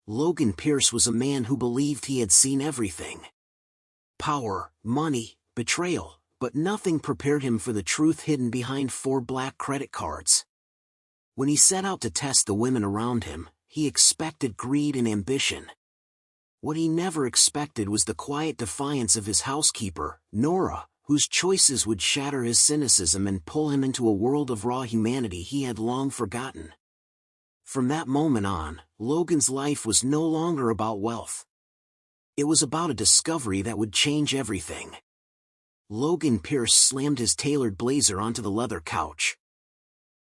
Logan Pierce was a man who believed he had seen everything. Power, money, betrayal, but nothing prepared him for the truth hidden behind 4 black credit cards. When he set out to test the women around him, he expected greed and ambition. What he never expected was the quiet defiance of his housekeeper, Nora, whose choices would shatter his cynicism and pull him into a world of raw humanity he had long forgotten. From that moment on, Logan's life was no longer about wealth. It was about a discovery that would change everything. Logan Pierce slammed his tailored blazer onto the leather couch.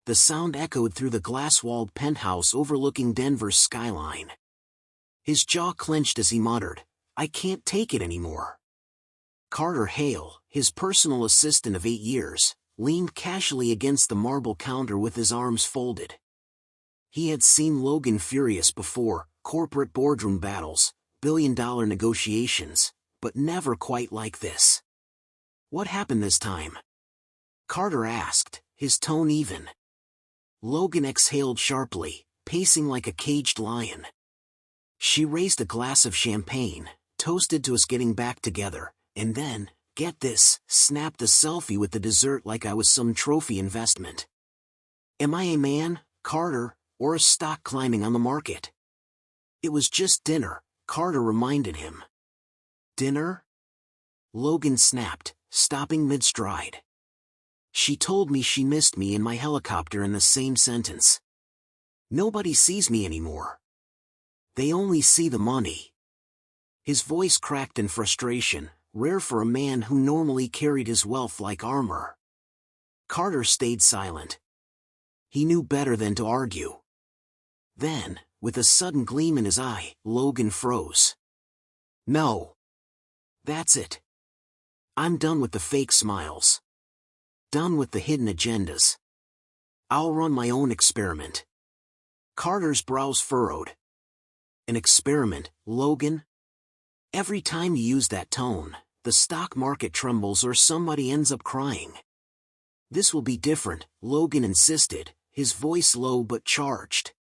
The sound echoed through the glass-walled penthouse overlooking Denver's skyline. His jaw clenched as he muttered, "I can't take it anymore." Carter Hale, his personal assistant of 8 years, leaned casually against the marble counter with his arms folded. He had seen Logan furious before, corporate boardroom battles, billion-dollar negotiations, but never quite like this. "What happened this time?" Carter asked, his tone even. Logan exhaled sharply, pacing like a caged lion. "She raised a glass of champagne, toasted to us getting back together, and then, get this, snapped a selfie with the dessert like I was some trophy investment. Am I a man, Carter, or a stock climbing on the market?" "It was just dinner," Carter reminded him. "Dinner?" Logan snapped, stopping mid-stride. "She told me she missed me in my helicopter in the same sentence. Nobody sees me anymore. They only see the money." His voice cracked in frustration, rare for a man who normally carried his wealth like armor. Carter stayed silent. He knew better than to argue. Then, with a sudden gleam in his eye, Logan froze. "No. That's it. I'm done with the fake smiles. Done with the hidden agendas. I'll run my own experiment." Carter's brows furrowed. "An experiment, Logan? Every time you use that tone, the stock market trembles or somebody ends up crying." "This will be different," Logan insisted, his voice low but charged.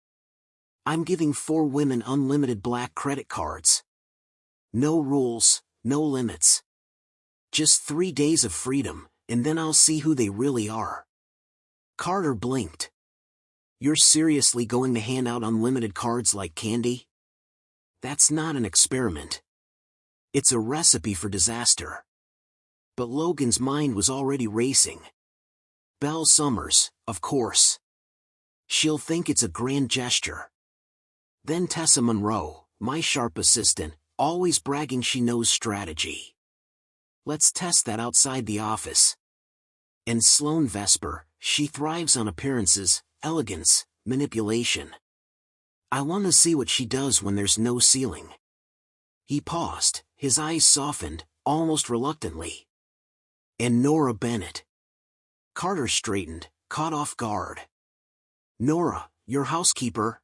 "I'm giving 4 women unlimited black credit cards. No rules, no limits. Just 3 days of freedom, and then I'll see who they really are." Carter blinked. "You're seriously going to hand out unlimited cards like candy? That's not an experiment. It's a recipe for disaster." But Logan's mind was already racing. Belle Summers, of course. She'll think it's a grand gesture. Then Tessa Monroe, my sharp assistant, always bragging she knows strategy. Let's test that outside the office. And Sloane Vesper, she thrives on appearances, elegance, manipulation. I want to see what she does when there's no ceiling." He paused, his eyes softened, almost reluctantly. "And Nora Bennett." Carter straightened, caught off guard. "Nora, your housekeeper?"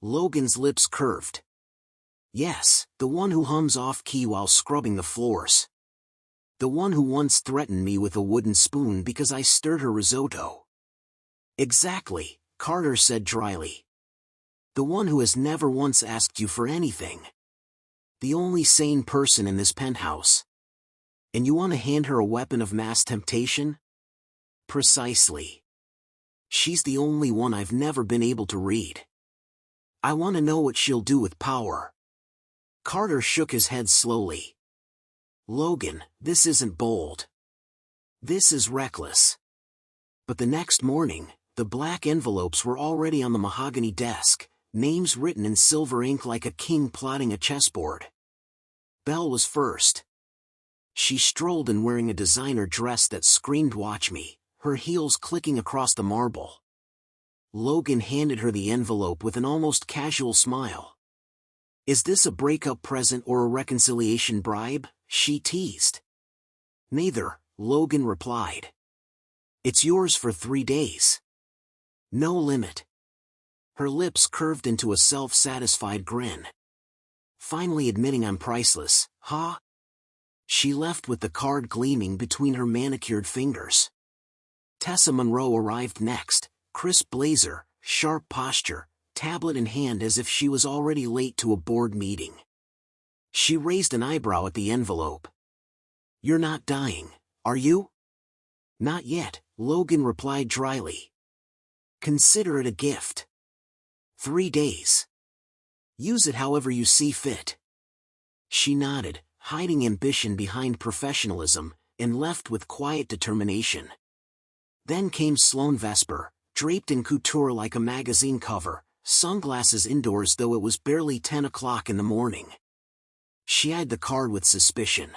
Logan's lips curved. "Yes, the one who hums off-key while scrubbing the floors. The one who once threatened me with a wooden spoon because I stirred her risotto." "Exactly," Carter said dryly. "The one who has never once asked you for anything. The only sane person in this penthouse. And you want to hand her a weapon of mass temptation?" "Precisely. She's the only one I've never been able to read. I want to know what she'll do with power." Carter shook his head slowly. "Logan, this isn't bold. This is reckless." But the next morning, the black envelopes were already on the mahogany desk, names written in silver ink like a king plotting a chessboard. Belle was first. She strolled in wearing a designer dress that screamed "Watch me," her heels clicking across the marble. Logan handed her the envelope with an almost casual smile. "Is this a breakup present or a reconciliation bribe?" she teased. "Neither," Logan replied. "It's yours for 3 days. No limit." Her lips curved into a self-satisfied grin. "Finally admitting I'm priceless, huh?" She left with the card gleaming between her manicured fingers. Tessa Monroe arrived next, crisp blazer, sharp posture, tablet in hand as if she was already late to a board meeting. She raised an eyebrow at the envelope. "You're not dying, are you?" "Not yet," Logan replied dryly. "Consider it a gift. 3 days. Use it however you see fit." She nodded, hiding ambition behind professionalism, and left with quiet determination. Then came Sloane Vesper, draped in couture like a magazine cover, sunglasses indoors though it was barely 10 o'clock in the morning. She eyed the card with suspicion.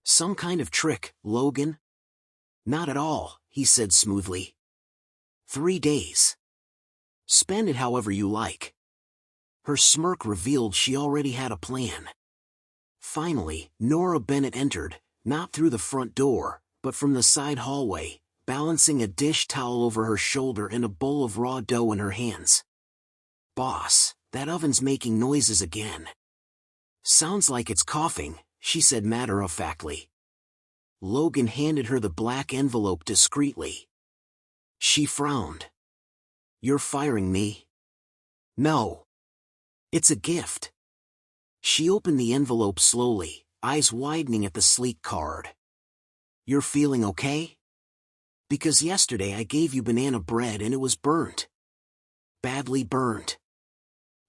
"Some kind of trick, Logan?" "Not at all," he said smoothly. 3 days. Spend it however you like." Her smirk revealed she already had a plan. Finally, Nora Bennett entered, not through the front door, but from the side hallway, balancing a dish towel over her shoulder and a bowl of raw dough in her hands. "Boss, that oven's making noises again." "Sounds like it's coughing," she said matter-of-factly. Logan handed her the black envelope discreetly. She frowned. "You're firing me?" "No. It's a gift." She opened the envelope slowly, eyes widening at the sleek card. "You're feeling okay? Because yesterday I gave you banana bread and it was burnt. Badly burnt.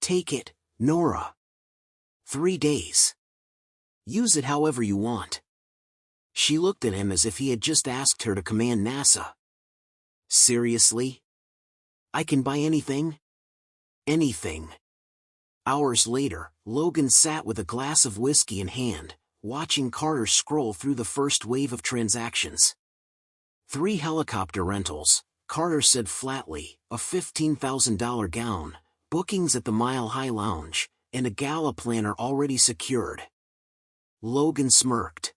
Take it, Nora. 3 days. Use it however you want." She looked at him as if he had just asked her to command NASA. "Seriously? I can buy anything?" "Anything." Hours later, Logan sat with a glass of whiskey in hand, watching Carter scroll through the first wave of transactions. 3 helicopter rentals, Carter said flatly, a $15,000 gown, bookings at the Mile High Lounge, and a gala planner already secured. Logan smirked.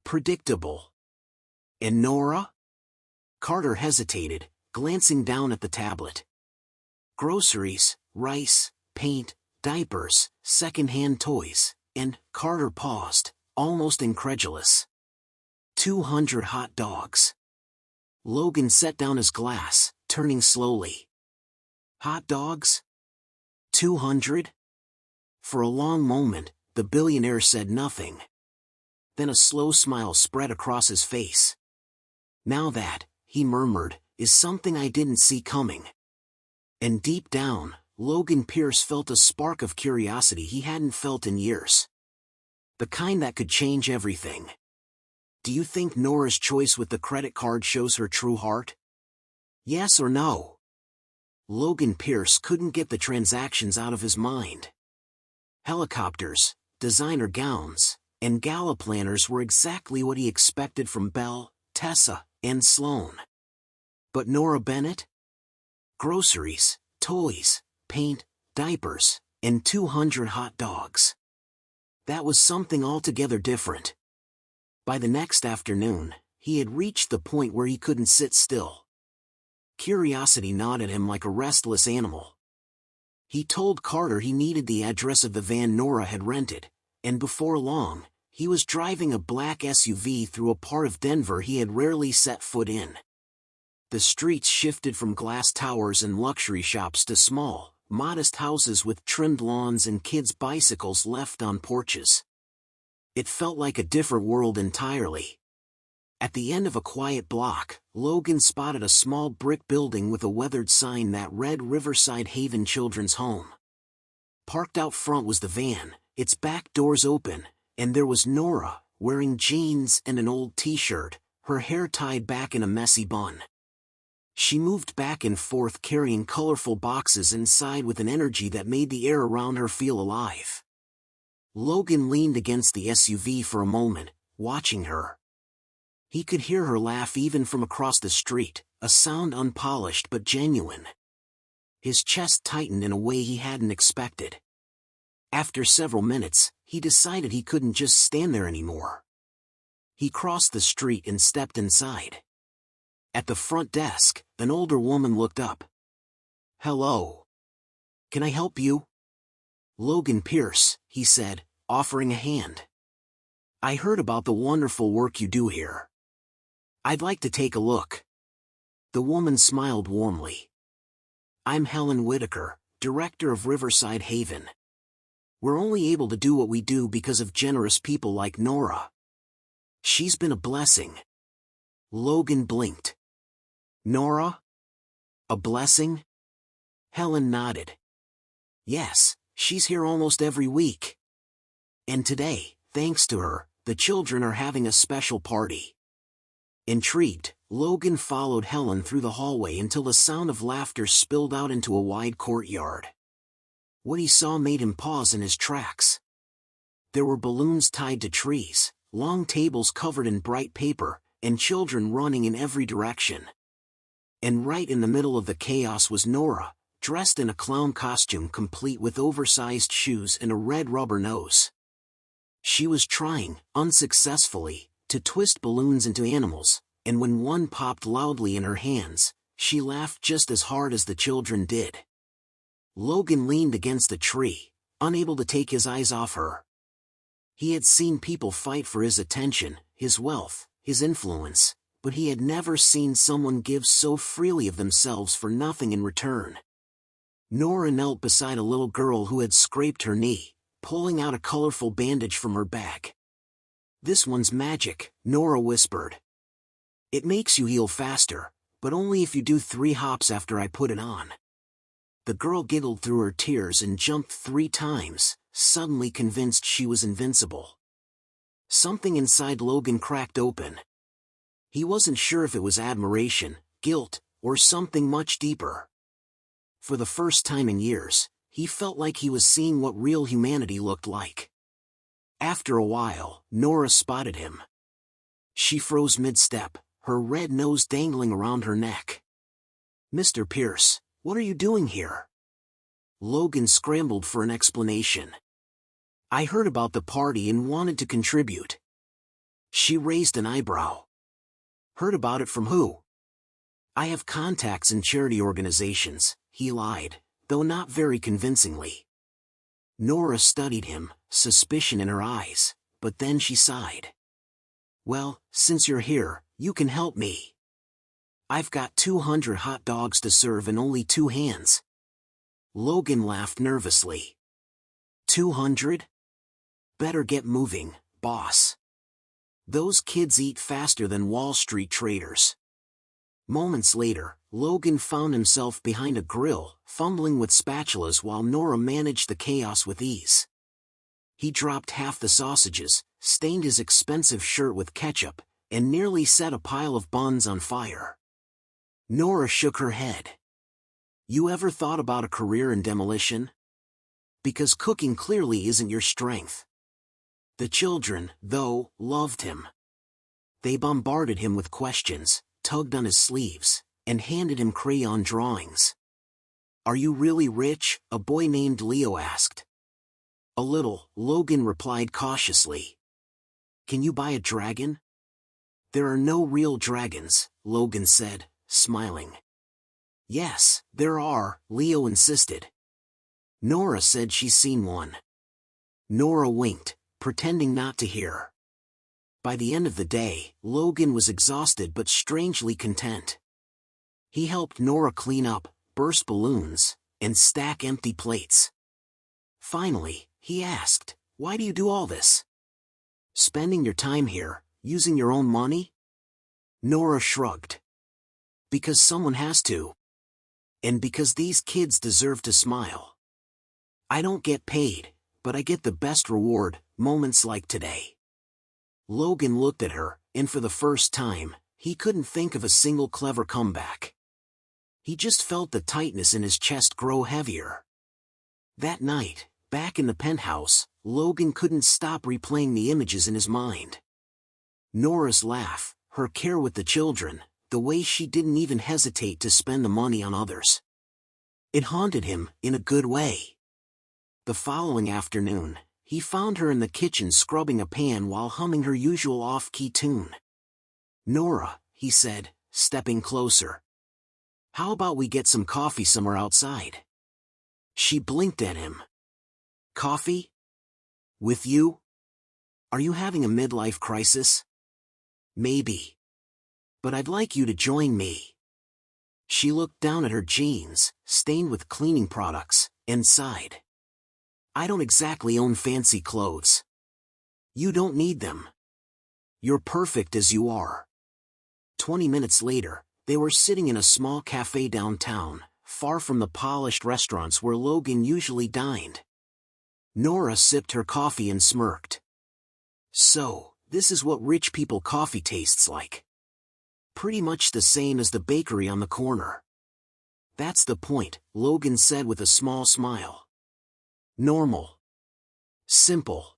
Predictable. "And Nora?" Carter hesitated, glancing down at the tablet. "Groceries, rice, paint, diapers, second-hand toys, and," Carter paused, almost incredulous. 200 hot dogs." Logan set down his glass, turning slowly. "Hot dogs? 200? For a long moment, the billionaire said nothing. Then a slow smile spread across his face. "Now that," he murmured, "is something I didn't see coming." And deep down, Logan Pierce felt a spark of curiosity he hadn't felt in years. The kind that could change everything. Do you think Nora's choice with the credit card shows her true heart? Yes or no? Logan Pierce couldn't get the transactions out of his mind. Helicopters, designer gowns, and gala planners were exactly what he expected from Belle, Tessa, and Sloane. But Nora Bennett? Groceries, toys, paint, diapers, and 200 hot dogs. That was something altogether different. By the next afternoon, he had reached the point where he couldn't sit still. Curiosity gnawed at him like a restless animal. He told Carter he needed the address of the van Nora had rented, and before long, he was driving a black SUV through a part of Denver he had rarely set foot in. The streets shifted from glass towers and luxury shops to small, modest houses with trimmed lawns and kids' bicycles left on porches. It felt like a different world entirely. At the end of a quiet block, Logan spotted a small brick building with a weathered sign that read Riverside Haven Children's Home. Parked out front was the van, its back doors open, and there was Nora, wearing jeans and an old t-shirt, her hair tied back in a messy bun. She moved back and forth carrying colorful boxes inside with an energy that made the air around her feel alive. Logan leaned against the SUV for a moment, watching her. He could hear her laugh even from across the street, a sound unpolished but genuine. His chest tightened in a way he hadn't expected. After several minutes, he decided he couldn't just stand there anymore. He crossed the street and stepped inside. At the front desk, an older woman looked up. "Hello. Can I help you?" "Logan Pierce," he said, offering a hand. "I heard about the wonderful work you do here. I'd like to take a look." The woman smiled warmly. "I'm Helen Whitaker, director of Riverside Haven. We're only able to do what we do because of generous people like Nora. She's been a blessing. Logan blinked. Nora? A blessing? Helen nodded. Yes, she's here almost every week. And today, thanks to her, the children are having a special party. Intrigued, Logan followed Helen through the hallway until the sound of laughter spilled out into a wide courtyard. What he saw made him pause in his tracks. There were balloons tied to trees, long tables covered in bright paper, and children running in every direction. And right in the middle of the chaos was Nora, dressed in a clown costume complete with oversized shoes and a red rubber nose. She was trying, unsuccessfully, to twist balloons into animals, and when one popped loudly in her hands, she laughed just as hard as the children did. Logan leaned against a tree, unable to take his eyes off her. He had seen people fight for his attention, his wealth, his influence, but he had never seen someone give so freely of themselves for nothing in return. Nora knelt beside a little girl who had scraped her knee, pulling out a colorful bandage from her bag. "This one's magic," Nora whispered. "It makes you heal faster, but only if you do 3 hops after I put it on." The girl giggled through her tears and jumped 3 times, suddenly convinced she was invincible. Something inside Logan cracked open. He wasn't sure if it was admiration, guilt, or something much deeper. For the first time in years, he felt like he was seeing what real humanity looked like. After a while, Nora spotted him. She froze mid-step, her red nose dangling around her neck. "Mr. Pierce, what are you doing here?" Logan scrambled for an explanation. "I heard about the party and wanted to contribute." She raised an eyebrow. "Heard about it from who?" "I have contacts in charity organizations," he lied, though not very convincingly. Nora studied him, suspicion in her eyes, but then she sighed. "Well, since you're here, you can help me. I've got 200 hot dogs to serve in only 2 hands." Logan laughed nervously. 200? Better get moving, boss. Those kids eat faster than Wall Street traders. Moments later, Logan found himself behind a grill, fumbling with spatulas while Nora managed the chaos with ease. He dropped half the sausages, stained his expensive shirt with ketchup, and nearly set a pile of buns on fire. Nora shook her head. "You ever thought about a career in demolition? Because cooking clearly isn't your strength." The children, though, loved him. They bombarded him with questions, tugged on his sleeves, and handed him crayon drawings. "Are you really rich?" a boy named Leo asked. "A little," Logan replied cautiously. "Can you buy a dragon?" "There are no real dragons," Logan said, smiling. "Yes, there are," Leo insisted. "Nora said she's seen one." Nora winked, pretending not to hear. By the end of the day, Logan was exhausted but strangely content. He helped Nora clean up, burst balloons, and stack empty plates. Finally, he asked, "Why do you do all this? Spending your time here, using your own money?" Nora shrugged. "Because someone has to. And because these kids deserve to smile. I don't get paid, but I get the best reward, moments like today." Logan looked at her, and for the first time, he couldn't think of a single clever comeback. He just felt the tightness in his chest grow heavier. That night, back in the penthouse, Logan couldn't stop replaying the images in his mind. Nora's laugh, her care with the children, the way she didn't even hesitate to spend the money on others. It haunted him, in a good way. The following afternoon, he found her in the kitchen scrubbing a pan while humming her usual off-key tune. "Nora," he said, stepping closer. "How about we get some coffee somewhere outside?" She blinked at him. "Coffee? With you? Are you having a midlife crisis?" "Maybe. But I'd like you to join me." She looked down at her jeans, stained with cleaning products, and sighed. I don't exactly own fancy clothes. You don't need them. You're perfect as you are. 20 minutes later, they were sitting in a small cafe downtown, far from the polished restaurants where Logan usually dined. Nora sipped her coffee and smirked. So, this is what rich people coffee tastes like. Pretty much the same as the bakery on the corner. That's the point, Logan said with a small smile. Normal. Simple.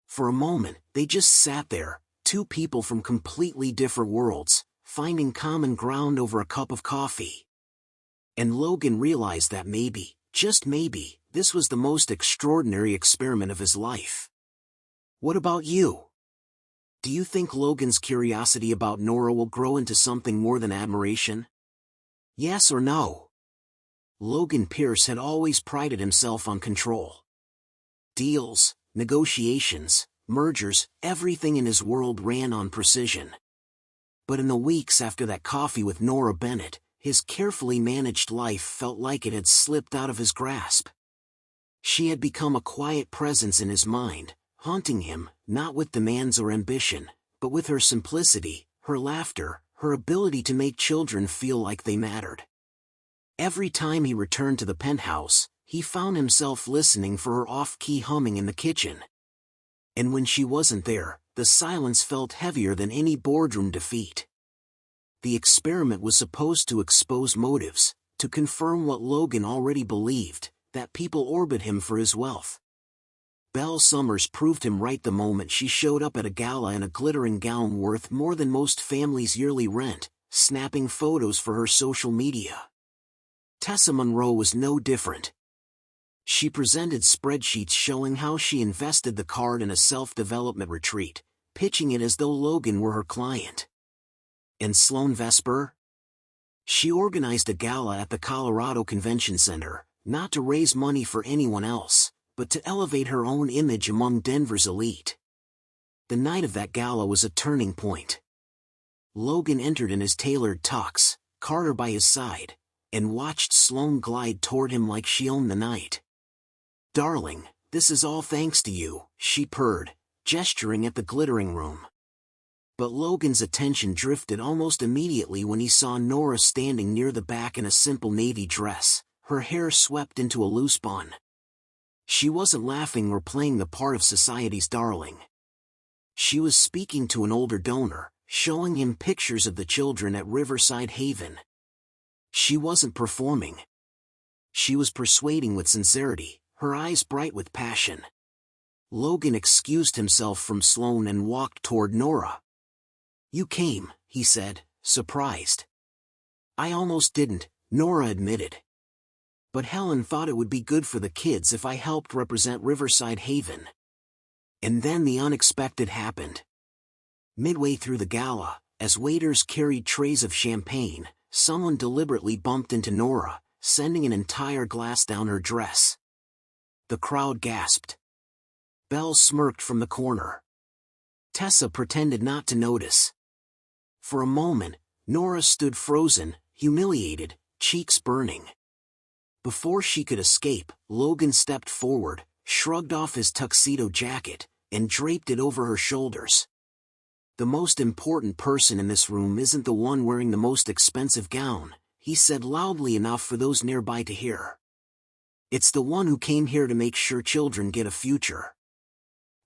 For a moment, they just sat there, two people from completely different worlds, finding common ground over a cup of coffee. And Logan realized that maybe, just maybe, this was the most extraordinary experiment of his life. What about you? Do you think Logan's curiosity about Nora will grow into something more than admiration? Yes or no? Logan Pierce had always prided himself on control. Deals, negotiations, mergers, everything in his world ran on precision. But in the weeks after that coffee with Nora Bennett, his carefully managed life felt like it had slipped out of his grasp. She had become a quiet presence in his mind, haunting him, not with demands or ambition, but with her simplicity, her laughter, her ability to make children feel like they mattered. Every time he returned to the penthouse, he found himself listening for her off-key humming in the kitchen. And when she wasn't there, the silence felt heavier than any boardroom defeat. The experiment was supposed to expose motives, to confirm what Logan already believed, that people orbit him for his wealth. Belle Summers proved him right the moment she showed up at a gala in a glittering gown worth more than most families' yearly rent, snapping photos for her social media. Tessa Monroe was no different. She presented spreadsheets showing how she invested the card in a self-development retreat, pitching it as though Logan were her client. And Sloane Vesper? She organized a gala at the Colorado Convention Center, not to raise money for anyone else, but to elevate her own image among Denver's elite. The night of that gala was a turning point. Logan entered in his tailored tux, Carter by his side, and watched Sloane glide toward him like she owned the night. Darling, this is all thanks to you, she purred, gesturing at the glittering room. But Logan's attention drifted almost immediately when he saw Nora standing near the back in a simple navy dress, her hair swept into a loose bun. She wasn't laughing or playing the part of society's darling. She was speaking to an older donor, showing him pictures of the children at Riverside Haven. She wasn't performing. She was persuading with sincerity, her eyes bright with passion. Logan excused himself from Sloane and walked toward Nora. You came, he said, surprised. I almost didn't, Nora admitted. But Helen thought it would be good for the kids if I helped represent Riverside Haven. And then the unexpected happened. Midway through the gala, as waiters carried trays of champagne, someone deliberately bumped into Nora, sending an entire glass down her dress. The crowd gasped. Belle smirked from the corner. Tessa pretended not to notice. For a moment, Nora stood frozen, humiliated, cheeks burning. Before she could escape, Logan stepped forward, shrugged off his tuxedo jacket, and draped it over her shoulders. The most important person in this room isn't the one wearing the most expensive gown, he said loudly enough for those nearby to hear. It's the one who came here to make sure children get a future.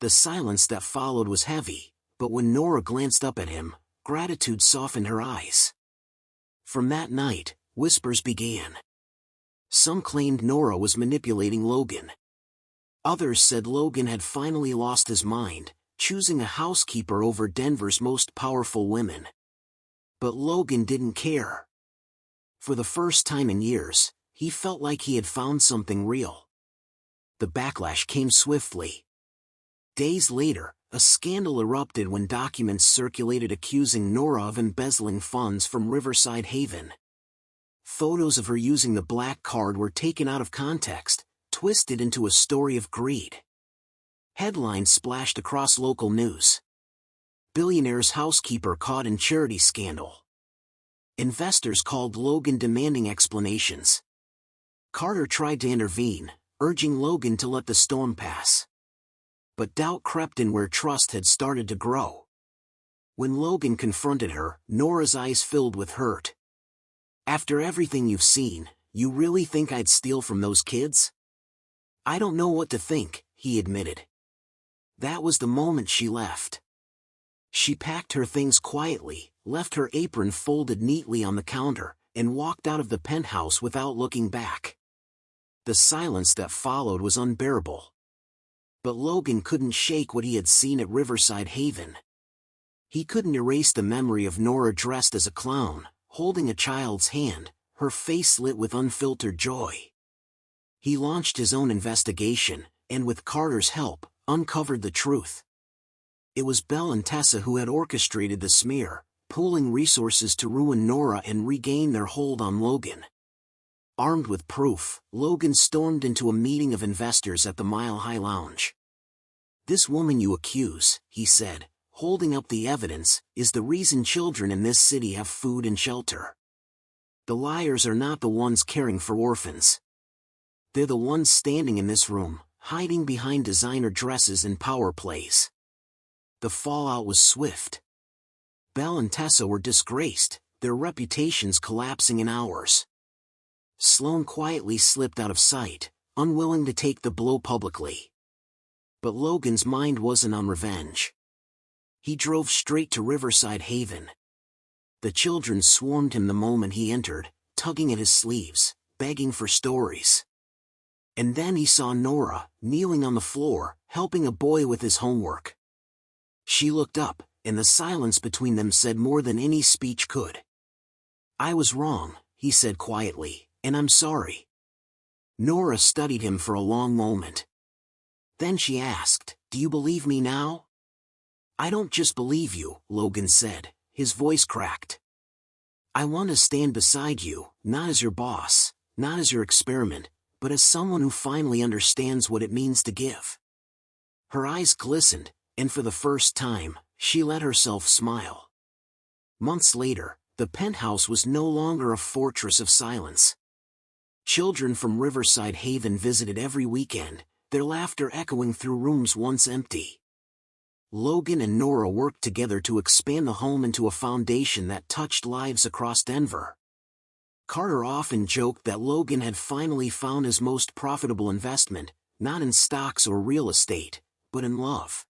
The silence that followed was heavy, but when Nora glanced up at him, gratitude softened her eyes. From that night, whispers began. Some claimed Nora was manipulating Logan. Others said Logan had finally lost his mind, choosing a housekeeper over Denver's most powerful women. But Logan didn't care. For the first time in years, he felt like he had found something real. The backlash came swiftly. Days later, a scandal erupted when documents circulated accusing Nora of embezzling funds from Riverside Haven. Photos of her using the black card were taken out of context, twisted into a story of greed. Headlines splashed across local news. Billionaire's housekeeper caught in charity scandal. Investors called Logan demanding explanations. Carter tried to intervene, urging Logan to let the storm pass. But doubt crept in where trust had started to grow. When Logan confronted her, Nora's eyes filled with hurt. "After everything you've seen, you really think I'd steal from those kids?" "I don't know what to think," he admitted. That was the moment she left. She packed her things quietly, left her apron folded neatly on the counter, and walked out of the penthouse without looking back. The silence that followed was unbearable. But Logan couldn't shake what he had seen at Riverside Haven. He couldn't erase the memory of Nora dressed as a clown, holding a child's hand, her face lit with unfiltered joy. He launched his own investigation, and with Carter's help, uncovered the truth. It was Belle and Tessa who had orchestrated the smear, pooling resources to ruin Nora and regain their hold on Logan. Armed with proof, Logan stormed into a meeting of investors at the Mile High Lounge. "This woman you accuse," he said, holding up the evidence, "is the reason children in this city have food and shelter. The liars are not the ones caring for orphans. They're the ones standing in this room, hiding behind designer dresses and power plays." The fallout was swift. Belle and Tessa were disgraced, their reputations collapsing in hours. Sloane quietly slipped out of sight, unwilling to take the blow publicly. But Logan's mind wasn't on revenge. He drove straight to Riverside Haven. The children swarmed him the moment he entered, tugging at his sleeves, begging for stories. And then he saw Nora, kneeling on the floor, helping a boy with his homework. She looked up, and the silence between them said more than any speech could. "I was wrong," he said quietly, "and I'm sorry." Nora studied him for a long moment. Then she asked, "Do you believe me now?" "I don't just believe you," Logan said, his voice cracked. "I want to stand beside you, not as your boss, not as your experiment, but as someone who finally understands what it means to give." Her eyes glistened, and for the first time, she let herself smile. Months later, the penthouse was no longer a fortress of silence. Children from Riverside Haven visited every weekend, their laughter echoing through rooms once empty. Logan and Nora worked together to expand the home into a foundation that touched lives across Denver. Carter often joked that Logan had finally found his most profitable investment, not in stocks or real estate, but in love.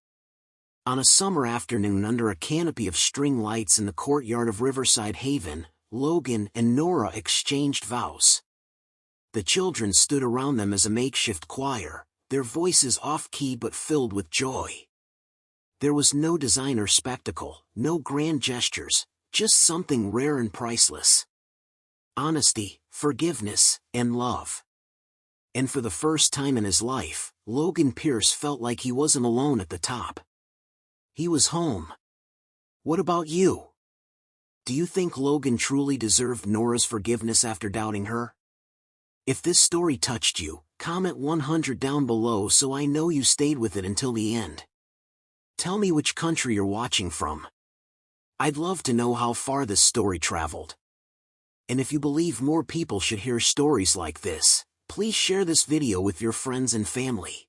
On a summer afternoon under a canopy of string lights in the courtyard of Riverside Haven, Logan and Nora exchanged vows. The children stood around them as a makeshift choir, their voices off-key but filled with joy. There was no designer spectacle, no grand gestures, just something rare and priceless. Honesty, forgiveness, and love. And for the first time in his life, Logan Pierce felt like he wasn't alone at the top. He was home. What about you? Do you think Logan truly deserved Nora's forgiveness after doubting her? If this story touched you, comment 100 down below so I know you stayed with it until the end. Tell me which country you're watching from. I'd love to know how far this story traveled. And if you believe more people should hear stories like this, please share this video with your friends and family.